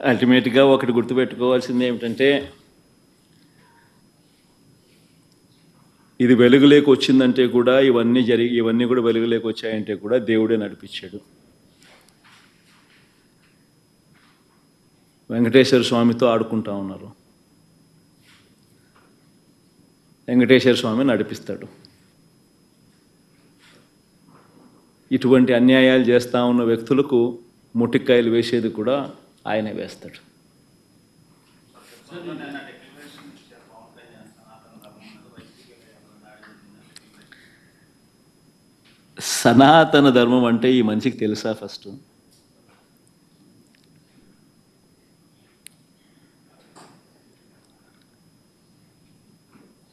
అల్టిమేట్గా ఒకటి గుర్తుపెట్టుకోవాల్సింది ఏమిటంటే, ఇది వెలుగులోకి వచ్చిందంటే కూడా ఇవన్నీ కూడా వెలుగులోకి వచ్చాయంటే కూడా దేవుడే నడిపించాడు. వెంకటేశ్వర స్వామితో ఆడుకుంటా ఉన్నారు, వెంకటేశ్వర స్వామి నడిపిస్తాడు. ఇటువంటి అన్యాయాలు చేస్తూ ఉన్న వ్యక్తులకు ముటిక్కాయలు వేసేది కూడా ఆయనే వేస్తాడు. సనాతన ధర్మం అంటే ఈ మనిషికి తెలుసా? ఫస్ట్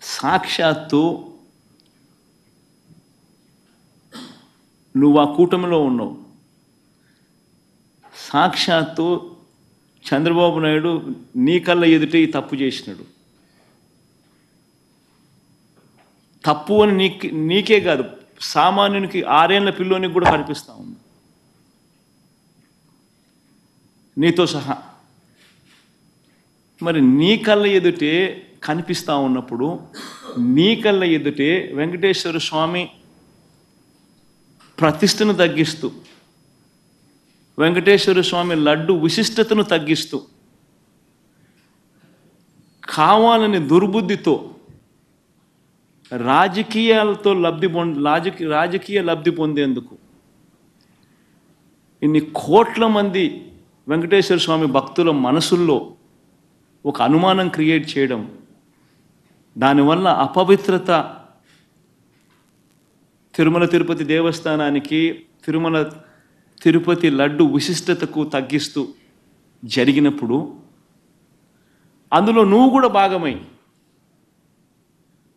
సాక్షాత్తు నువ్వు ఆ కూటమిలో ఉన్నావు. సాక్షాత్తు చంద్రబాబు నాయుడు నీ కళ్ళ ఎదుటే ఈ తప్పు చేసినాడు. తప్పు అని నీకే కాదు, సామాన్యునికి 6 ఏళ్ల పిల్లోనికి కూడా కనిపిస్తూ ఉంది, నీతో సహా. మరి నీ కళ్ళ ఎదుటే కనిపిస్తూ ఉన్నప్పుడు, నీ కళ్ళ ఎదుటే వెంకటేశ్వర స్వామి ప్రతిష్టను తగ్గిస్తూ, వెంకటేశ్వర స్వామి లడ్డు విశిష్టతను తగ్గిస్తూ, కావాలని దుర్బుద్ధితో రాజకీయ లబ్ధి పొందేందుకు ఇన్ని కోట్ల మంది వెంకటేశ్వర స్వామి భక్తుల మనసుల్లో ఒక అనుమానం క్రియేట్ చేయడం, దానివల్ల అపవిత్రత తిరుమల తిరుపతి దేవస్థానానికి, తిరుపతి లడ్డు విశిష్టతకు తగ్గిస్తూ జరిగినప్పుడు, అందులో నువ్వు కూడా భాగమై,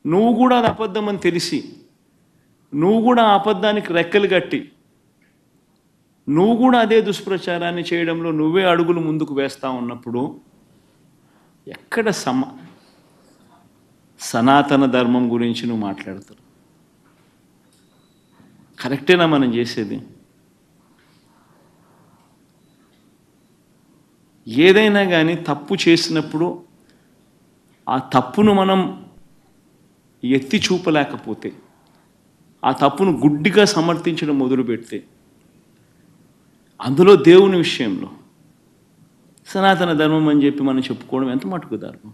నువ్వు కూడా అది అబద్ధం అని తెలిసి, నువ్వు కూడా ఆ అబద్ధానికి రెక్కలు కట్టి, నువ్వు కూడా అదే దుష్ప్రచారాన్ని చేయడంలో నువ్వే అడుగులు ముందుకు వేస్తూ ఉన్నప్పుడు, ఎక్కడ సనాతన ధర్మం గురించి నువ్వు మాట్లాడతావు? కరెక్టేనా మనం చేసేది? ఏదైనా కానీ తప్పు చేసినప్పుడు ఆ తప్పును మనం ఎత్తి చూపలేకపోతే, ఆ తప్పును గుడ్డిగా సమర్థించడం మొదలుపెడితే, అందులో దేవుని విషయంలో సనాతన ధర్మం అని చెప్పి మనం చెప్పుకోవడం ఎంత మటుకు ధర్మం?